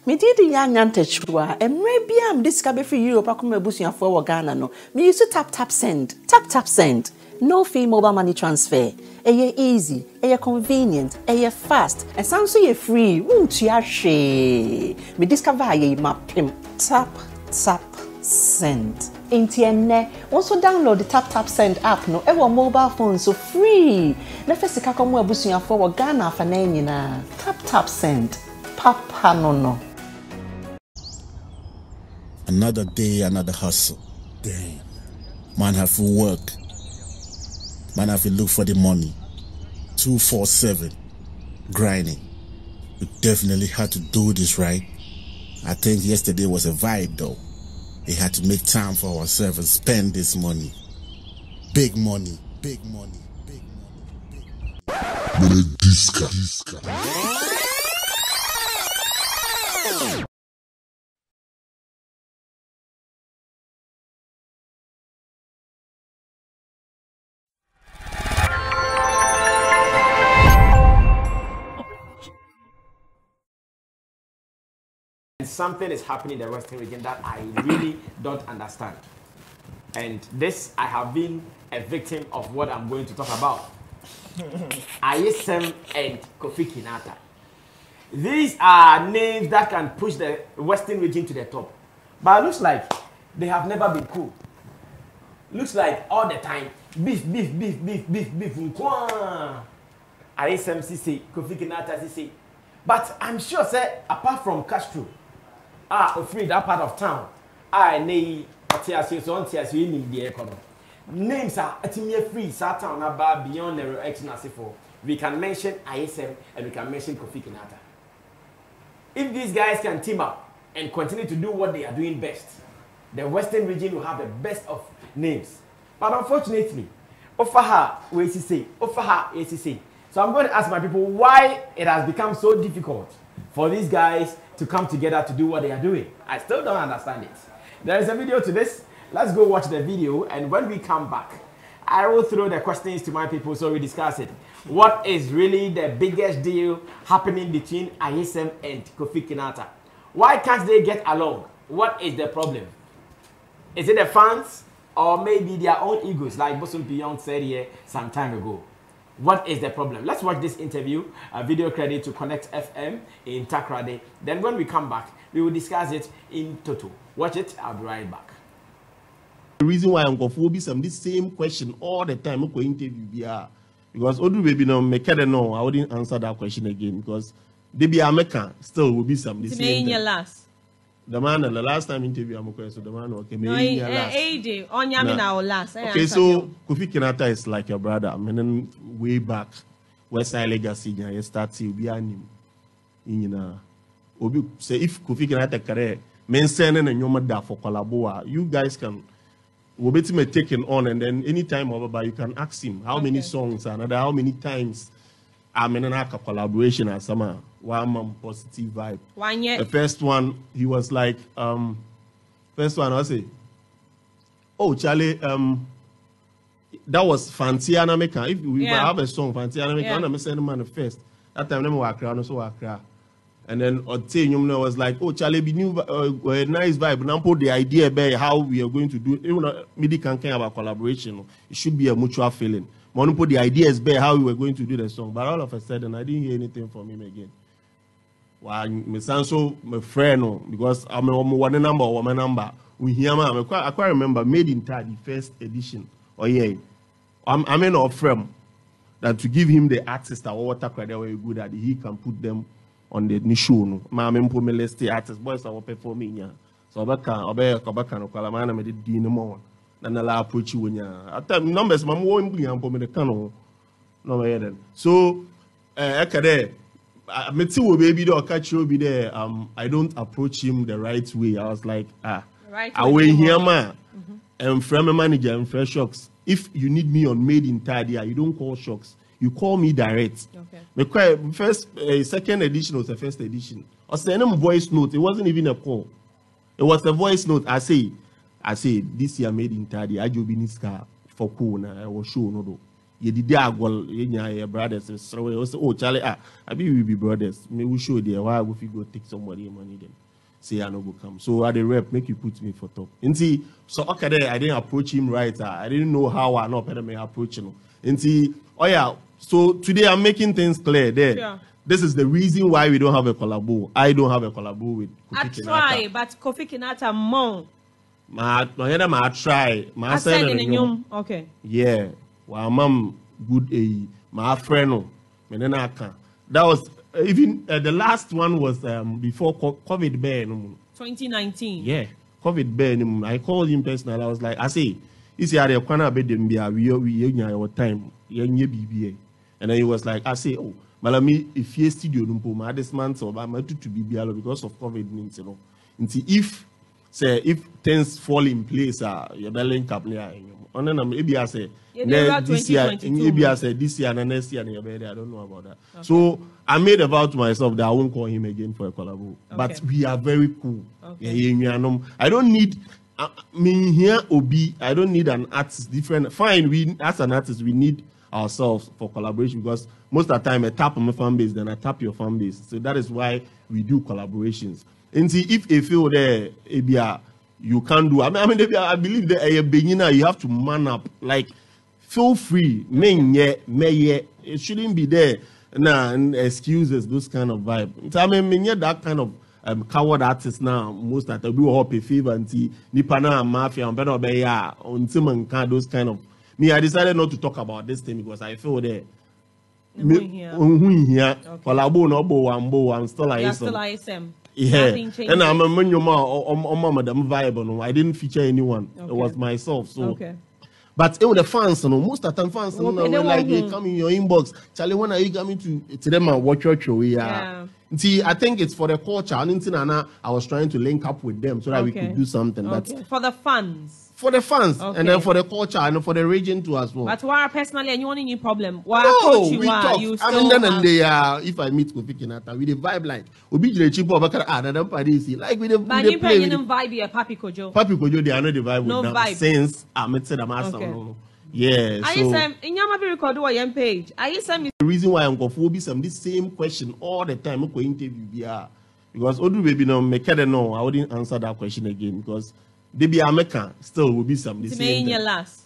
Me did the young antechua, and maybe I'm discovered for Europe. I come a bush and for Ghana. No, me used to tap send, tap send. No fee mobile money transfer. Eye easy, eye convenient, eye fast, and sounds so ye free. Won't you share? Me discover ye map him. Tap send. Intienne. Also download the tap send app. No, ever mobile phone so free. Na first ka come a bush and for Ghana for na. Tap send. Papa no. Another day, another hustle. Damn. Man have to work. Man have to look for the money. 247. Grinding. We definitely had to do this, right? I think yesterday was a vibe though. We had to make time for ourselves and spend this money. Big money. Big money. Big money. Big money. Disca. Something is happening in the Western region that I really don't understand. And this, I have been a victim of what I'm going to talk about. Ayesem and Kofi Kinaata. These are names that can push the Western region to the top. But it looks like they have never been cool. Looks like all the time, beef. Ayesem CC, Kofi Kinaata CC. But I'm sure, sir, apart from Castro, free that part of town. Names are free, Satan about beyond the exness for. We can mention Ayesem and we can mention Kofi Kinaata. If these guys can team up and continue to do what they are doing best, the Western region will have the best of names. But unfortunately, offer her ACC. So I'm going to ask my people why it has become so difficult for these guys to come together to do what they are doing. I still don't understand it. There is a video to this. Let's go watch the video, and when we come back, I will throw the questions to my people so we discuss it. What is really the biggest deal happening between Ayesem and Kofi Kinaata? Why can't they get along? What is the problem? Is it the fans or maybe their own egos, like Bosun Piyon said here some time ago? What is the problem? Let's watch this interview, a video credit to Connect FM in Takrade. Then when we come back, we will discuss it in total. Watch it, I'll be right back. The reason why I'm going to be some this same question all the time, I'm going to interview because Odu baby no make it no, I wouldn't answer that question again because they be American still will be some this same. Your last. The man the last time interview I'm going so the man okay no, last. On Yamin our last. Okay, so Kofi Kinaata is like your brother. I mean way back West Side Legacy I start to be anim. Obi say if Kofi Kinaata career men sending and your da for collabo, you guys can will be taken on and then anytime over you can ask him how many songs and how many times I'm in a collaboration as some one positive vibe. 1 year. The first one he was like first one I say, oh Charlie, that was Fancy Anameka. If we have a song Fancy Anameka, I'm sending manifest. That time them work around so work. And then Ote was like, oh Charlie, be new nice vibe. Now put the idea about how we are going to do it. Even Midi can care about collaboration. It should be a mutual feeling. But put the ideas about how we were going to do the song. But all of a sudden I didn't hear anything from him again. Well, my son so my friend because I'm one number. We hear I quite remember Made in Tad, the first edition. Oh yeah. I'm in a frame that to give him the artist that water credit were good at he can put them on the nishu no. Ma me mpo me list artist boys are performing ya. So obeka no kwala ma na me di no more. Na na la approach when ya. At time numbers ma mo mbli am po me de kan no. No me then. So ekade me ti wo baby do catch you be there I don't approach him the right way. I was like right away here ma. From a manager and fresh shocks. If you need me on Made in Tadia, you don't call shocks. You call me direct. Okay. First, second edition was the first edition. I was sending a voice note. It wasn't even a call. It was a voice note. I say, this year Made in Tadia. I job in this car for cool. I was sure no do. You did agwal your brothers. So we say, oh Charlie, I be we be brothers. Me we show there why if you go take somebody money then. Say I no go come. So at the rep, make you put me for top. And see, so okay there, I didn't approach him right. I didn't know how I not better me approach him. And see, oh yeah, so today I'm making things clear there. Yeah. This is the reason why we don't have a collabo. I don't have a collabo with Kofi Kinaata. I try, but Kofi Kinaata more. I try. I said in the okay. Yeah. Well, mom good my friend. That was even the last one was before COVID bear. 2019. Yeah. COVID bear. I called him personally. I was like, I say, you see, I have we time. And then he was like, I say, oh. Malami, if you studio numpo, my this month or my to be because of COVID, you know. If things fall in place, you're belling up there. And then maybe I say this year, maybe I say this year and next year, I don't know about that. Okay. So I made a vow to myself that I won't call him again for a collabo. Okay. But we are very cool. Okay. I don't need. Me here, Obi. I don't need an artist different. Fine, we as an artist we need ourselves for collaboration because most of the time I tap on my fan base, then I tap your fan base. So that is why we do collaborations. And see, if you feel there, you can't do. I believe that a beginner you have to man up. Like, feel free. It shouldn't be there. Excuses, those kind of vibe. So, that kind of coward artist now. Most of the time we all pay favor and see Nipana mafia and better be on those kind of. Me, I decided not to talk about this thing because I feel that I'm still Ayesem. Yeah, and I'm a madam vibe. I didn't feature anyone. Okay. It was myself. So, okay. But it was the fans, you know, most of the time fans, you know, like they come in your inbox. Charlie, when are you coming to them and watch your show? Yeah. See, I think it's for the culture. I was trying to link up with them so that we could do something. But for the fans. For the fans, and then for the culture, and for the region too as well. But why personally, and you want any problem? Why we talk. If I meet Kofi Kinaata, we the vibe like Obijire Chipo Abakara, like we the vibe here, Papi Kojo, they are not the vibe with them since I met the master. Yeah. Ayesem, in your record or page. Ayesem is the reason why I'm going this same question all the time. I'm going to interview because Odu baby no make no, I wouldn't answer that question again because. They be American, still will be some. The same last.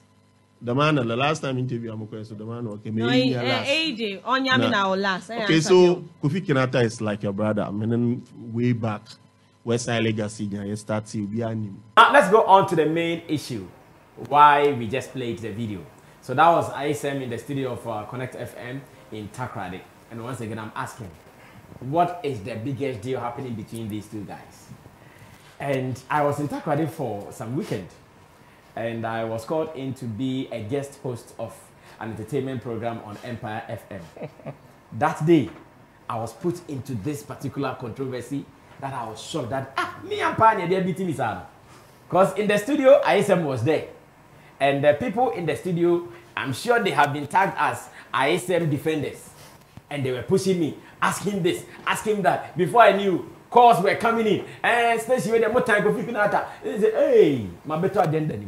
The man, the last time interview, I'm okay. So the man, okay, maybe last. On Yamina last. Okay, so Kofi Kinaata is like your brother. I mean, way back, Westside Legacy, you start to be him. Now let's go on to the main issue. Why we just played the video. So that was Ayesem in the studio of Connect FM in Takrady. And once again, I'm asking, what is the biggest deal happening between these two guys? And I was in Takrady for some weekend, and I was called in to be a guest host of an entertainment program on Empire FM. That day, I was put into this particular controversy that I was shocked that me and Pioneer they're beating me sad. Because in the studio, Ayesem was there, and the people in the studio, I'm sure they have been tagged as Ayesem defenders, and they were pushing me, asking this, asking that. Before I knew. Calls were coming in, and especially when the more time Kofi Kinaata, they say, hey, my better agenda.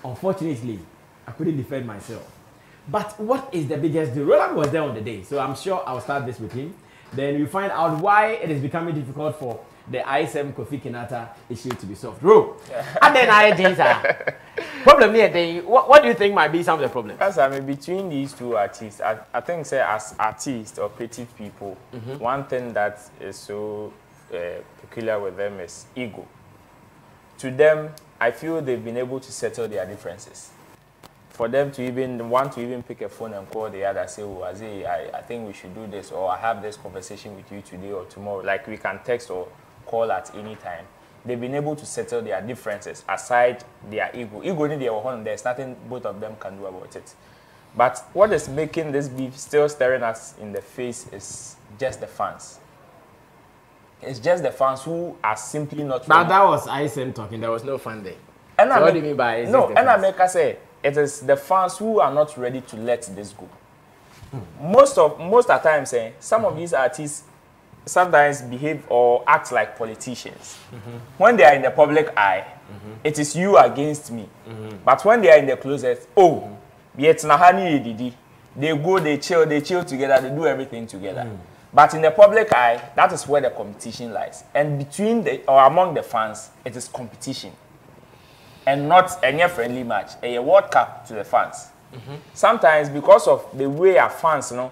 Unfortunately, I couldn't defend myself. But what is the biggest deal? Roland was there on the day, so I'm sure I'll start this with him. Then we find out why it is becoming difficult for the Ayesem Kofi Kinaata issue to be solved. Ro, and then problem here. What do you think might be some of the problems? As I mean, between these two artists, I think, say, as artists or creative people, one thing that is so peculiar with them is ego. To them, I feel they've been able to settle their differences. For them to even want to even pick a phone and call the other, say, oh, I think we should do this, or I have this conversation with you today or tomorrow. Like we can text or call at any time. They've been able to settle their differences aside their ego. Ego in their home, there's nothing both of them can do about it. But what is making this beef still staring us in the face is just the fans. It's just the fans who are simply not. Now that was Ayesem talking. There was no fan there. And so what do you mean by? No, and I make us say it is the fans who are not ready to let this go. Most of the time, say some of these artists sometimes behave or act like politicians. When they are in the public eye, it is you against me. But when they are in the closet, oh, Yet Nahani Didi. They go, they chill together, they do everything together. But in the public eye, that is where the competition lies. And between or among the fans, it is competition. And not any friendly match, a World Cup to the fans. Sometimes because of the way our fans, and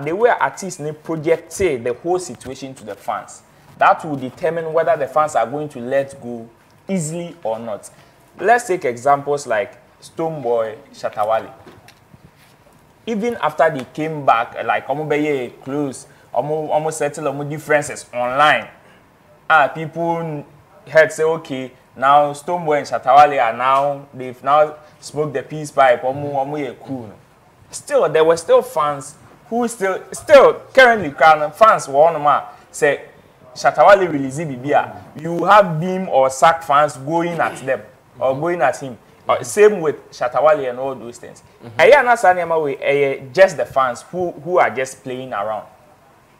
the way artists project the whole situation to the fans, that will determine whether the fans are going to let go easily or not. Let's take examples like Stonebwoy Shatawale. Even after they came back, like close, almost settle differences online, people had say, okay, now Stonebwoy and Shatawale they've now smoked the peace pipe, cool. Still, there were still fans who still currently fans were on say Shatawale release Bibia. You have Beam or Sack fans going at them or going at him. Same with Shatawale and all those things. Just the fans who are just playing around.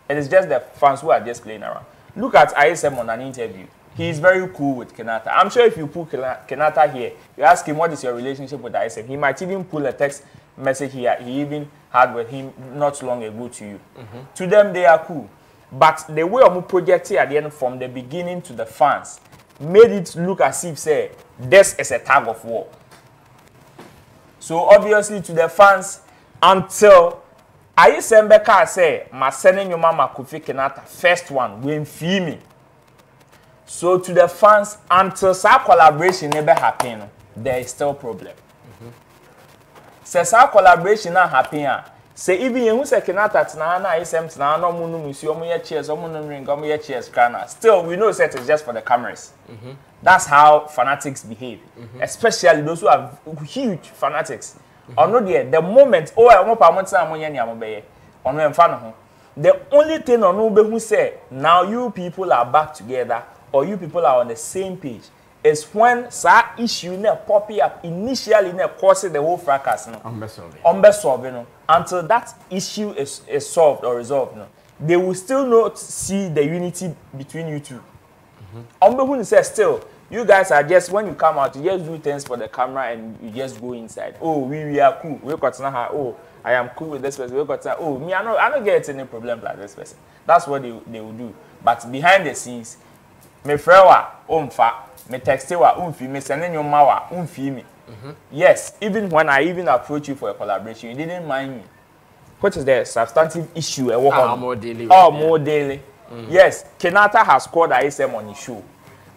It is just the fans who are just playing around. Look at Ayesem on an interview. He is very cool with Kinaata. I'm sure if you put Kinaata here, you ask him what is your relationship with Ayesem, he might even pull a text message he even had with him not long ago to you. To them, they are cool. But the way I'm projecting at the end from the beginning to the fans made it look as if, say, this is a tug of war. So obviously to the fans, until Ayesem Beka say, "Ma sending your mama Kofi Kinaata first one when me." So to the fans, until that collaboration never happen, there is still problem. Say that collaboration not happen. Say even you say Kinaata tna Ayesem tna no mu no musi omo ye cheers omo no ring omo ye cheers kana. Still we know that it's just for the cameras. That's how fanatics behave, especially those who are huge fanatics. The moment the only thing on who say now you people are back together or you people are on the same page is when that issue pop up initially causing the whole fracas until that issue is solved or resolved. They will still not see the unity between you two. Who says still you guys are just, when you come out, you just do things for the camera and you just go inside. Oh, we are cool. We got her. Oh, I am cool with this person. We got her. Oh, me, I don't get any problem like this person. That's what they will do. But behind the scenes, me frewa umfa, me textewa umfi, me sending your mawa umfi me. Yes, even when I even approach you for a collaboration, you didn't mind me. What is the substantive issue? More daily. More daily. Yes, Kinaata has called Ayesem on his show.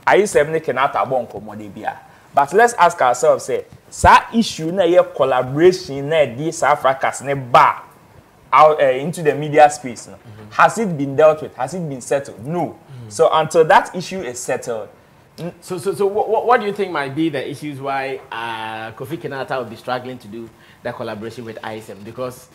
Ayesem ne Kinaata bon komode bia. But let's ask ourselves, say, sa issue na ye collaboration na di South Africa's ne bar out into the media space. No? Has it been dealt with? Has it been settled? No. So until that issue is settled. So what do you think might be the issues why Kofi Kinaata will be struggling to do that collaboration with Ayesem? Because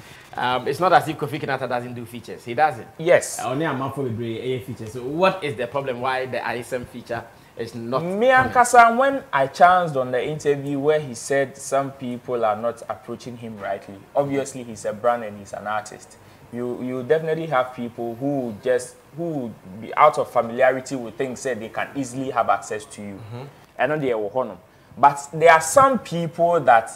it's not as if Kofi Kinaata doesn't do features. He doesn't. Yes. Only a month for a feature. So what is the problem why the Ayesem feature is not? Me and Kasa, when I chanced on the interview where he said some people are not approaching him rightly. Obviously, he's a brand and he's an artist. You definitely have people who be out of familiarity with things, say they can easily have access to you. I know they are honor. But there are some people that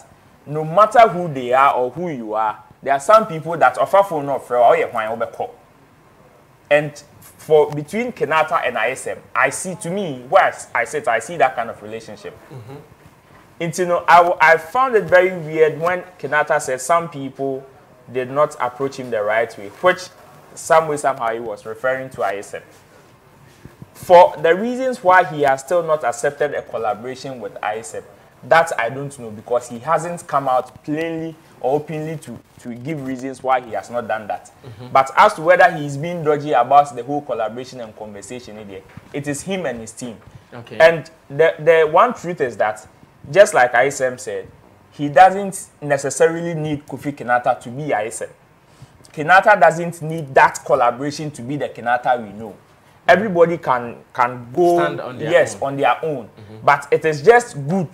no matter who they are or who you are, there are some people that offer for no for or you call. And for between Kinaata and Ayesem, I see, to me, where I said I see that kind of relationship. And you know, I found it very weird when Kinaata said some people did not approach him the right way, which some way somehow he was referring to Ayesem. For the reasons why he has still not accepted a collaboration with Ayesem, that I don't know, because he hasn't come out plainly or openly to give reasons why he has not done that. But as to whether he's being dodgy about the whole collaboration and conversation, it is him and his team. Okay. And the one truth is that, just like Ayesem said, he doesn't necessarily need Kofi Kinaata to be Ayesem. Kinaata doesn't need that collaboration to be the Kinaata we know. Everybody can go stand on their own. On their own. But it is just good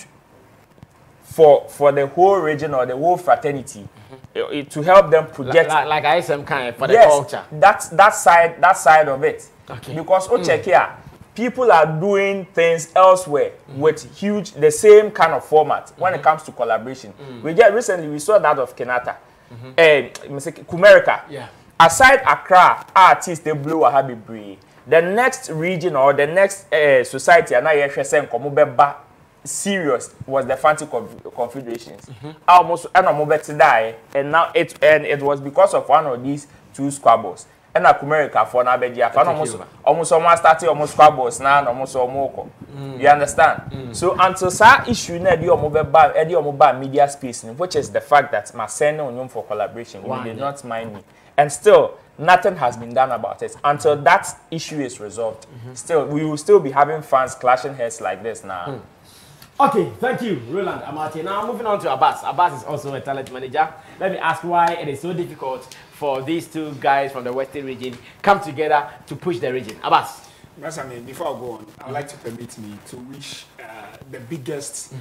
for the whole region or the whole fraternity to help them project like Ayesem kind for the culture. That side of it. Okay. Because check here, people are doing things elsewhere with the same kind of format when it comes to collaboration. Recently we saw that of Kinaata, Kumerica. Yeah. Aside Accra, artists they blow a happy breed. The next region or the next society, and I serious was the Fancy Confederations. Almost die, and now it was because of one of these two squabbles. And America for now, almost started almost squabbles now, almost almost. You understand? So until that issue, mobile media space, which is the fact that my sending on for collaboration, you did not mind me, and still nothing has been done about it until that issue is resolved. Still, we will still be having fans clashing heads like this now. Okay, thank you, Roland Amati. Now moving on to Abbas. Abbas is also a talent manager. Let me ask why it is so difficult for these two guys from the Western region come together to push the region. Abbas. Sammy, before I go on, I'd like to permit me to wish the biggest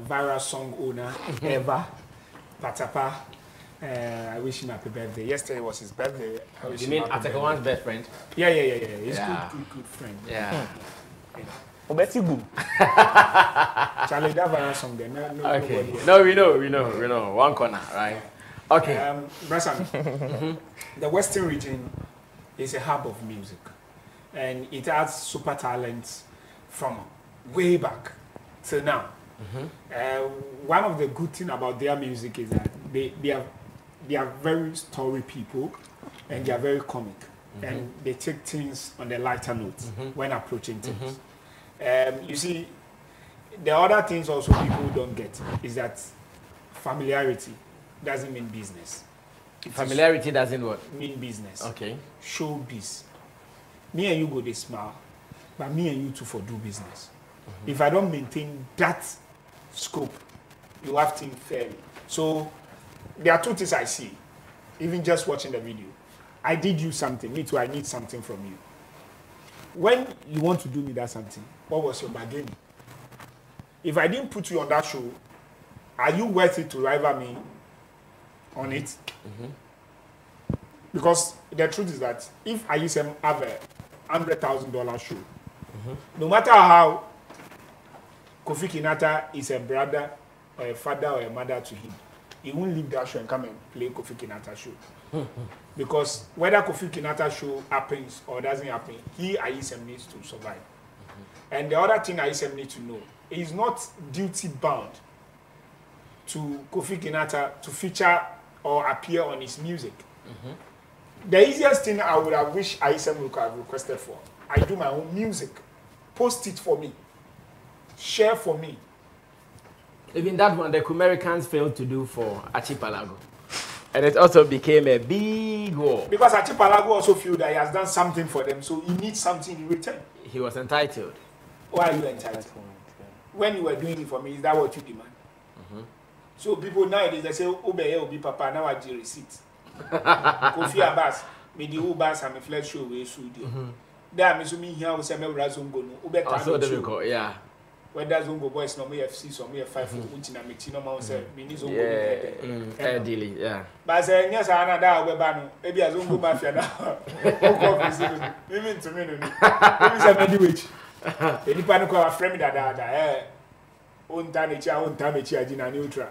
viral song owner ever, Patapa. I wish him happy birthday. Yesterday was his birthday. You mean Atakawan's best friend? Yeah. He's good friend. Yeah. Charlie, that viral song there. No, okay. No, we know. One corner, right? Okay. The Western region is a hub of music, and it has super talents from way back till now. One of the good things about their music is that they are very story people, and they are very comic, and they take things on the lighter note when approaching things. You see, the other things also people don't get is that familiarity doesn't mean business. Familiarity doesn't what? Mean business. Okay. Showbiz. Me and you go this smile, but me and you too for do business. If I don't maintain that scope, you have to fairly. So there are two things I see, even just watching the video. I did you something, me too, I need something from you. When you want to do me that something, what was your bargain? If I didn't put you on that show, are you worth it to rival me on it? Because the truth is that if Ayesem have a $100,000 show, no matter how Kofi Kinaata is a brother or a father or a mother to him, he won't leave that show and come and play Kofi Kinaata show. Because whether Kofi Kinaata show happens or doesn't happen, Ayesem needs to survive. And the other thing Ayesem needs to know, he is not duty bound to Kofi Kinaata to feature or appear on his music. The easiest thing I would have wished Ayesem would have requested for, I do my own music, post it for me, share for me. Even that one, the Americans failed to do for Archipelago. And it also became a big war. Because Archipelago also feel that he has done something for them, so he needs something in return. He was entitled. Why are you entitled? When you were doing it for me, is that what you demand? So people nowadays, they say, Obey, Obi Papa, now I do receipt. Kofi Abbas, me the Ubas and me flesh show we studio. There, me so me here, we say, me Razongo, Ube Tango, yeah. Whether Zongo boys no me FC, so me 5 foot, which in a machine, no say, me need Zongo. Yeah. But I say, yes, I know that we're banning. Maybe I Zongo Mafia now. Even to me, maybe say, me do it. Any panic or a friend that own damage, own damage, I did a neutral.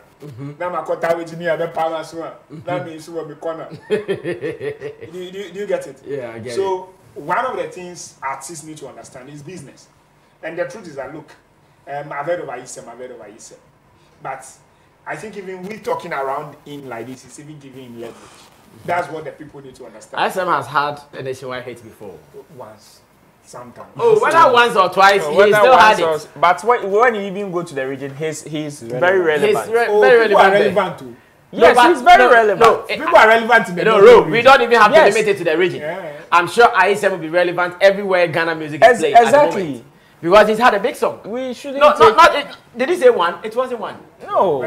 Now my contact with me, I have a power as well. That means you will be corner. Do you get it? Yeah, I get it. So, one of the things artists need to understand is business. And the truth is that, look, I've heard of Ayesem. But I think even we talking around in like this is even giving him leverage. That's what the people need to understand. Ayesem has had a nationwide hate before. Once. Sometimes. Oh, whether once or twice, he still had it. But when you even go to the region, he's very relevant. He's very relevant too. Yes, he's very relevant. People are relevant in the region. We don't even have to limit it to the region. Yeah. I'm sure Ayesem will be relevant everywhere Ghana music is played. Exactly. Because he's had a big song. We shouldn't. Did he say one? It wasn't one. No.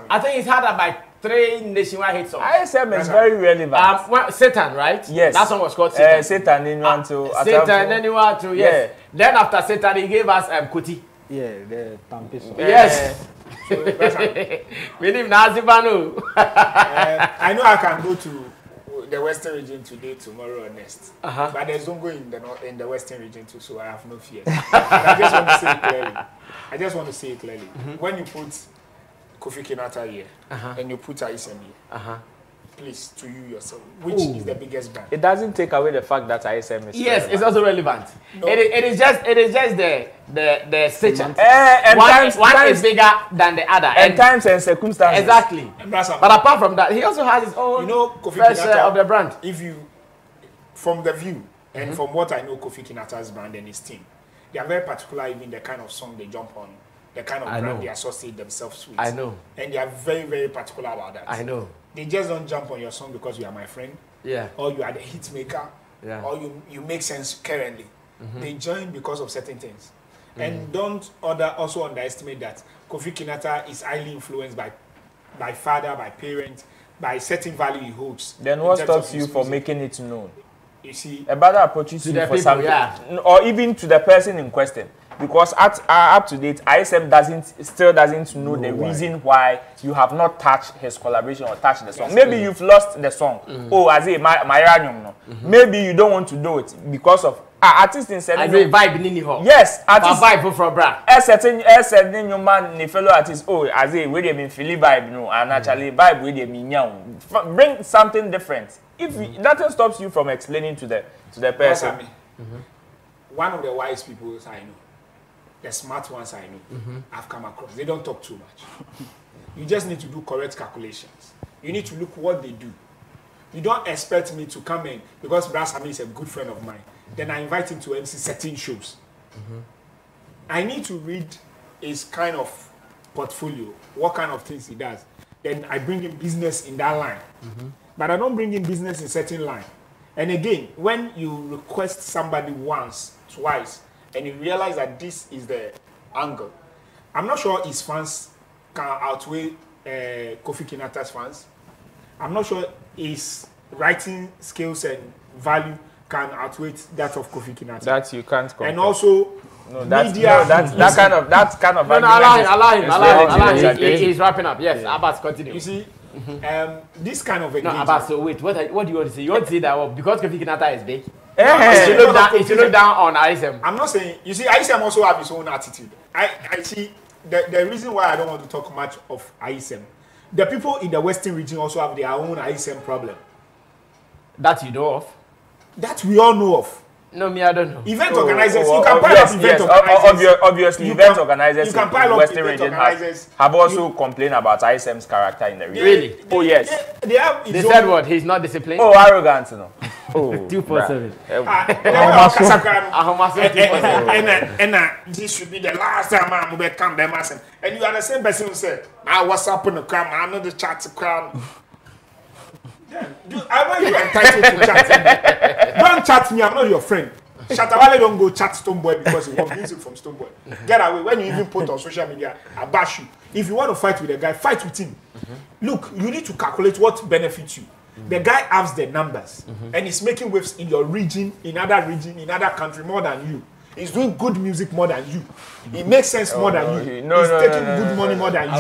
I think he's had about 3 nationwide hit songs. Ayesem is very relevant. Satan, right? Yes. That song was called Satan. Satan, anyone to. Satan, anyone to. Yes. Yeah. Then after Satan, he gave us Kuti. Yeah, the Tampi song. Yes. We live Nazibanu. I know I can go to the Western region today, tomorrow, or next. But there's Zongo in the Western region too, so I have no fear. I just want to say it clearly. When you put Kofi Kinaata here and you put Ayesem here, please, to you yourself, which is the biggest brand? It doesn't take away the fact that Ayesem is yes, relevant. it's also relevant. No. It is just the situation. And One is bigger than the other. And times and circumstances. Exactly. But apart from that, he also has his own Kofi version Kinaata, of the brand. If you, from the view and from what I know, Kofi Kinaata's brand and his team, they are very particular even the kind of song they jump on, the kind of brand they associate themselves with. I know. And they are very, very particular about that. I know. They just don't jump on your song because you are my friend. Yeah. Or you are the hit maker. Yeah. Or you make sense currently. They join because of certain things. And don't also underestimate that Kofi Kinaata is highly influenced by father, by parents, by certain value he holds. Then what stops you from making it known? You see, A better approaches you for something, or even to the person in question. Because up to date, Ayesem still doesn't know the reason why you have not touched his collaboration or touched the song. Maybe you've lost the song. Oh, as a my no. Maybe you don't want to do it because of artists in certain. I do vibe in the yes, artists vibe for bra. A certain your man, the fellow artist. Oh, as a way they been feeling vibe, no, and actually vibe with they mean bring something different. If nothing stops you from explaining to the person. One of the wise people I know, the smart ones I know, I've come across. They don't talk too much. You just need to do correct calculations. You need to look what they do. You don't expect me to come in because Sammy is a good friend of mine. Then I invite him to MC certain shows. I need to read his kind of portfolio, what kind of things he does. Then I bring in business in that line. But I don't bring in business in certain line. And again, when you request somebody once, twice, and you realize that this is the angle, I'm not sure his fans can outweigh Kofi Kinaata's fans. I'm not sure his writing skills and value can outweigh that of Kofi Kinaata. That you can't compare. And also, that kind of allow him. He's wrapping up. Yes, Abbas, continue. You see, this kind of no, Abbas, so wait, what do you want to say? You want to say that because Kofi Kinaata is big? If you look down on Ayesem. I'm not saying, you see, Ayesem also have his own attitude. I see, the reason why I don't want to talk much of Ayesem, the people in the Western region also have their own Ayesem problem. That you know of? That we all know of. No, me, I don't know. Event organizers, you can pile up event organizers. Obviously, event organizers in the Western region have also complained about Ayesem's character in the region. Really? Oh, yes. They said what? He's not disciplined? Oh, arrogant, no. Oh, 247. And this should be the last time I'm going to come there, Mason. And you are the same person who said, what's up in the crowd? I know the chat to crowd. I want you entitled to chat. Don't chat me, I'm not your friend. Shatabale don't go chat Stoneboy because he wants music from Stoneboy. Get away. When you even put on social media, I bash you. If you want to fight with a guy, fight with him. Look, you need to calculate what benefits you. The guy has the numbers and he's making waves in your region, in other country more than you. He's doing good music more than you. It makes sense more than you. He's taking good money more than you.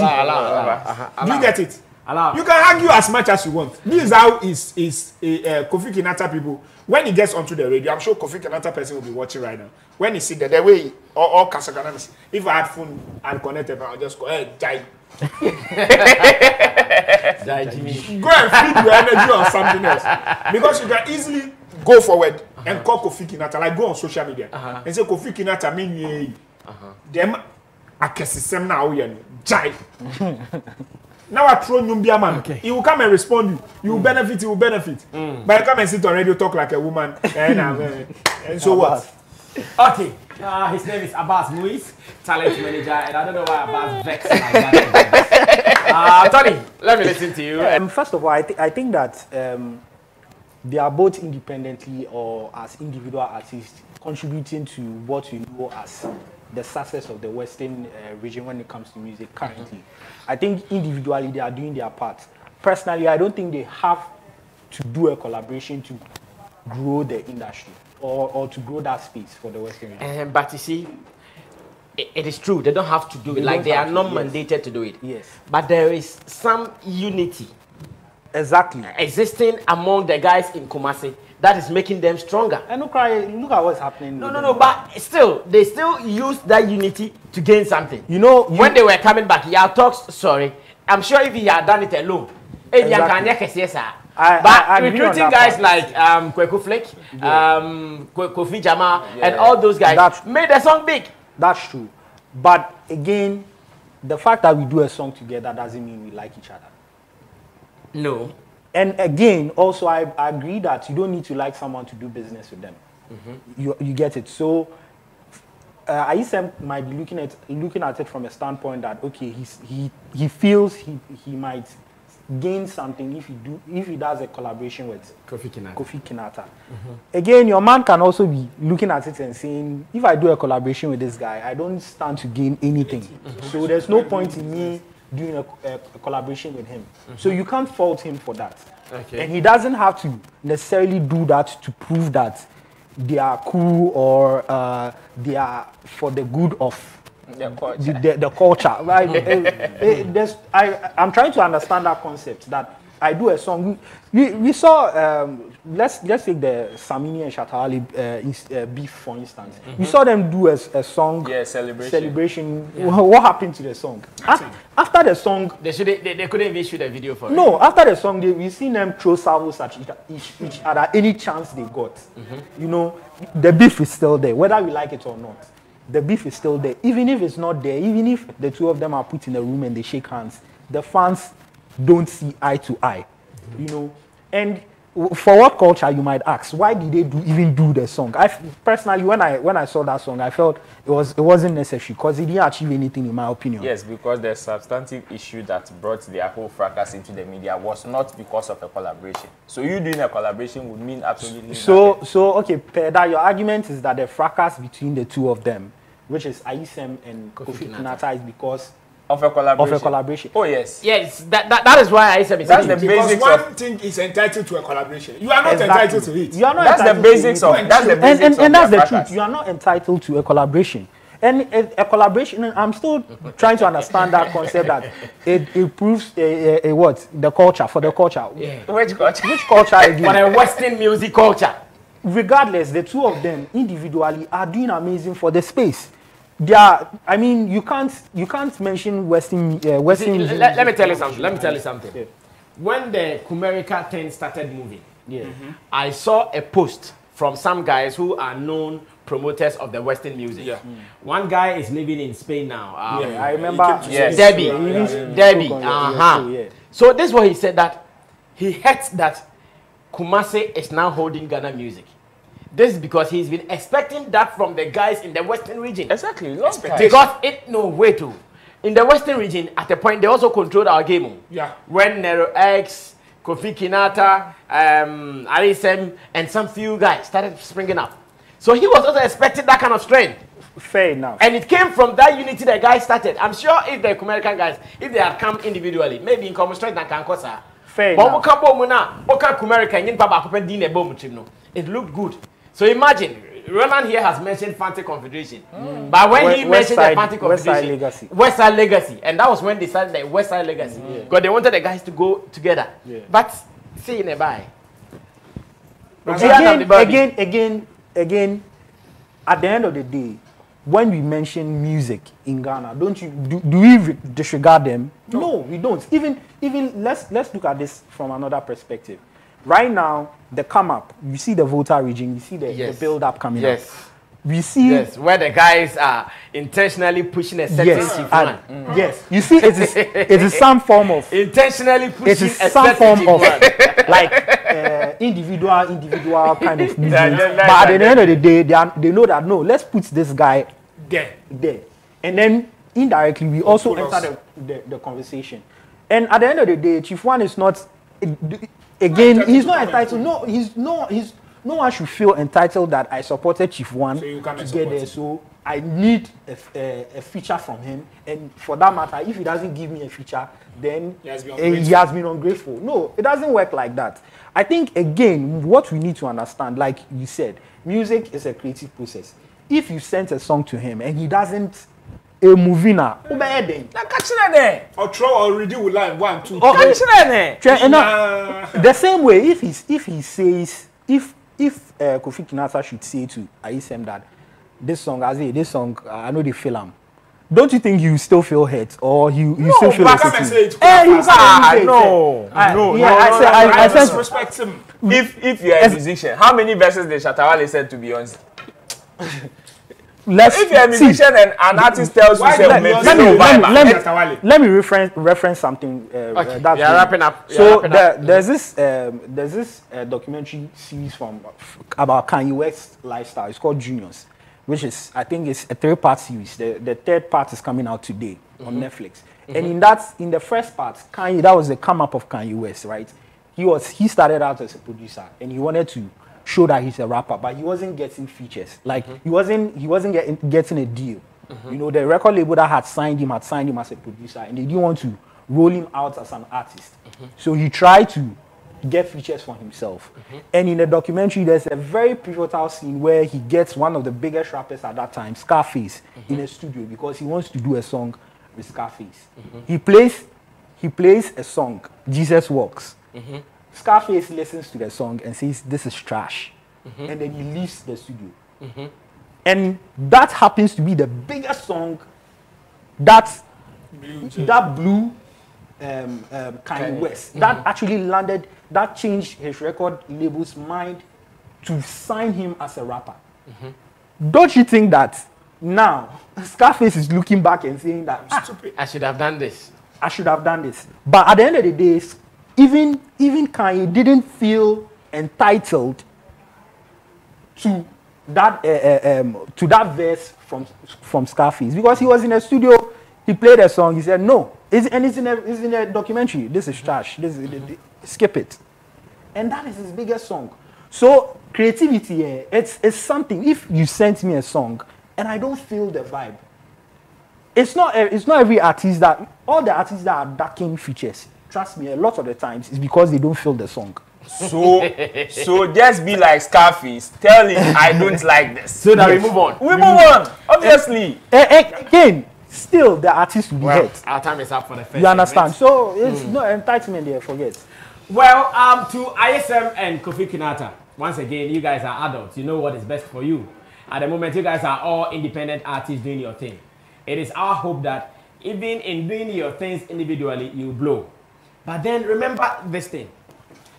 Do you get it? You can argue as much as you want. This is how is Kofi Kinaata people. When he gets onto the radio, I'm sure Kofi Kinaata person will be watching right now. When he see the way all Kasagana, if I had phone and connected, I'll just go, hey, Jai. Go and feed your energy on something else. Because you can easily go forward and call Kofi Kinaata, like go on social media and say Kofi Kinaata mean them akesisem na oye Jai. Now I throw Numbia man. Okay. He will come and respond you. You will benefit, he will benefit. But you come and sit on radio, talk like a woman. And so what? Okay. His name is Abbas Muiz, talent manager, and I don't know why Abbas vexed like that. Tony, let me listen to you. First of all, I think that they are both independently or as individual artists contributing to what we know as the success of the Western region when it comes to music currently. I think individually they are doing their part. Personally, I don't think they have to do a collaboration to grow the industry or to grow that space for the Western region. But you see, it is true, they don't have to do it. Like they are not mandated to do it. Yes. But there is some unity Exactly. existing among the guys in Kumasi that is making them stronger. And look at what's happening. No, but still, they still use that unity to gain something. You know, when they were coming back, y'all talks, sorry, I'm sure if he had done it alone, Exactly. but recruiting guys like Kweku Flick, Kofi Jama, and all those guys made the song big. That's true. But again, the fact that we do a song together doesn't mean we like each other. No. And again, also I agree that you don't need to like someone to do business with them. You get it. So Ayesem might be looking at it from a standpoint that okay, he feels he might gain something if he does a collaboration with Kofi Kinaata. Again, your man can also be looking at it and saying, if I do a collaboration with this guy, I don't stand to gain anything. So there's no point in me doing a collaboration with him. So you can't fault him for that. Okay. And he doesn't have to necessarily do that to prove that they are cool or they are for the good of the culture. Right? I'm trying to understand that concept that I do a song. We saw, let's take the Sammy and Shatawale beef, for instance. We saw them do a song, celebration. Yeah. What happened to the song? After the song, they couldn't even shoot a video for it. No, after the song, we seen them throw salvos at each other any chance they got. You know, the beef is still there, whether we like it or not. The beef is still there. Even if it's not there, even if the two of them are put in a room and they shake hands, the fans don't see eye to eye. You know, and for what culture, you might ask, why did they even do the song? Personally, when I saw that song, I felt it wasn't necessary because it didn't achieve anything, in my opinion. Yes, because the substantive issue that brought their whole fracas into the media was not because of a collaboration. So you doing a collaboration would mean absolutely nothing. So okay, Peda, your argument is that the fracas between the two of them, which is Ayesem and Kofi Kinaata, is because of a collaboration. Oh yes. Yes, that is why Ayesem is that's the basics. Because one thing is entitled to a collaboration. You are not entitled to it. You are not. That's the basics of. That's the basics and that's the truth. You are not entitled to a collaboration. And a collaboration, I'm still trying to understand that concept that it proves what the culture for the culture. Yeah. Which culture? Which culture again? For a Western music culture. Regardless, the two of them individually are doing amazing for the space. They are. I mean, you can't mention Western music. Let me tell you something. Yeah. When the Kumerica thing started moving, I saw a post from some guys who are known promoters of the Western music. Yeah. One guy is living in Spain now. I remember. Yes. Debbie. So this is what he said, that he hates that Kumasi is now holding Ghana music. This is because he's been expecting that from the guys in the Western region. Exactly. Because in the Western region, at a point, they also controlled our game. Yeah. When Nero X, Kofi Kinaata, Ayesem, and some few guys started springing up. So he was also expecting that kind of strength. Fair enough. And it came from that unity the guys started. I'm sure if the American guys, if they had come individually, maybe in common strength and can cause her. Fair enough. It looked good. So imagine, Roland here has mentioned Fancy Confederation. But when he mentioned the Fancy Confederation, West Side Legacy, and that was when they started the West Side Legacy. Because they wanted the guys to go together. Yeah. But see in a buy. Again, at the end of the day, when we mention music in Ghana, do we disregard them? No, we don't. Even let's look at this from another perspective. Right now, the come up, you see the voter region, you see the build up coming up. We see where the guys are intentionally pushing a certain chief one. Yes, you see, it is some form of intentionally pushing it is some form of like individual kind of music. But at the end of the day, they know that no, let's put this guy there, and then indirectly we also enter the conversation. And at the end of the day, Chief One is not. Again, he's not entitled. No one should feel entitled that I supported Chief One to get there. So I need a feature from him. And for that matter, if he doesn't give me a feature, then he has been ungrateful. No, it doesn't work like that. I think, again, what we need to understand, like you said, music is a creative process. If you send a song to him and he doesn't a movie na obey den Na catch there. Or throw or redo with line 1, 2, 3. Catch there. The same way if he says if Kofi Kinaata should say to Ayesem that this song I know they feel him. Don't you think you still feel hurt or you still feel Black hurt? say it. No. I said Respect him. If you're a musician, how many verses did Shatawale said to Beyonce? If you're a musician and an artist tells you, say, let me reference something. Okay. That's Wrapping up. So there's this documentary series about Kanye West's lifestyle. It's called Juniors, which is I think it's a 3-part series. The 3rd part is coming out today on Netflix. And in the first part, Kanye, that was the come up of Kanye West, right? He started out as a producer and he wanted to show that he's a rapper, but he wasn't getting features. Like he wasn't getting a deal. You know, the record label that had signed him as a producer, and they didn't want to roll him out as an artist. So he tried to get features for himself. And in the documentary, there's a very pivotal scene where he gets one of the biggest rappers at that time, Scarface, in a studio because he wants to do a song with Scarface. He plays a song, Jesus Walks. Scarface listens to the song and says, "This is trash," and then he leaves the studio. And that happens to be the biggest song that blew Kanye West. That actually landed, that changed his record label's mind to sign him as a rapper. Don't you think that now Scarface is looking back and saying that Stupid. I should have done this. But at the end of the day, even Kanye didn't feel entitled to that verse from Scarface because he was in a studio, he played a song, he said no, it's in a documentary. This is trash. Skip it, and that is his biggest song. So creativity, it's something. If you sent me a song and I don't feel the vibe, it's not every artist that all the artists that are ducking features. Trust me, a lot of the times it's because they don't feel the song. So just be like Scarface. Tell him I don't like this. So that we move on. We move on, obviously. Again, still the artist will be hurt. Our time is up for the first. You understand? So it's no entitlement there. Forget. Well, to Ayesem and Kofi Kinaata, once again, you guys are adults. You know what is best for you. At the moment, you guys are all independent artists doing your thing. It is our hope that even in doing your things individually, you blow. But then remember this thing.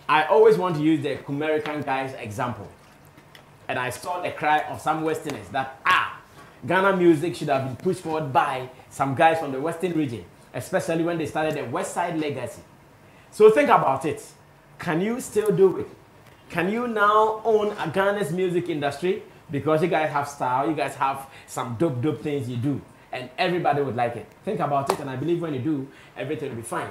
I always want to use the American guys example. And I saw the cry of some Westerners that, Ghana music should have been pushed forward by some guys from the Western region, especially when they started the West Side legacy. So think about it. Can you still do it? Can you now own a Ghana's music industry? Because you guys have style, you guys have some dope things you do. And everybody would like it. Think about it, and I believe when you do, everything will be fine.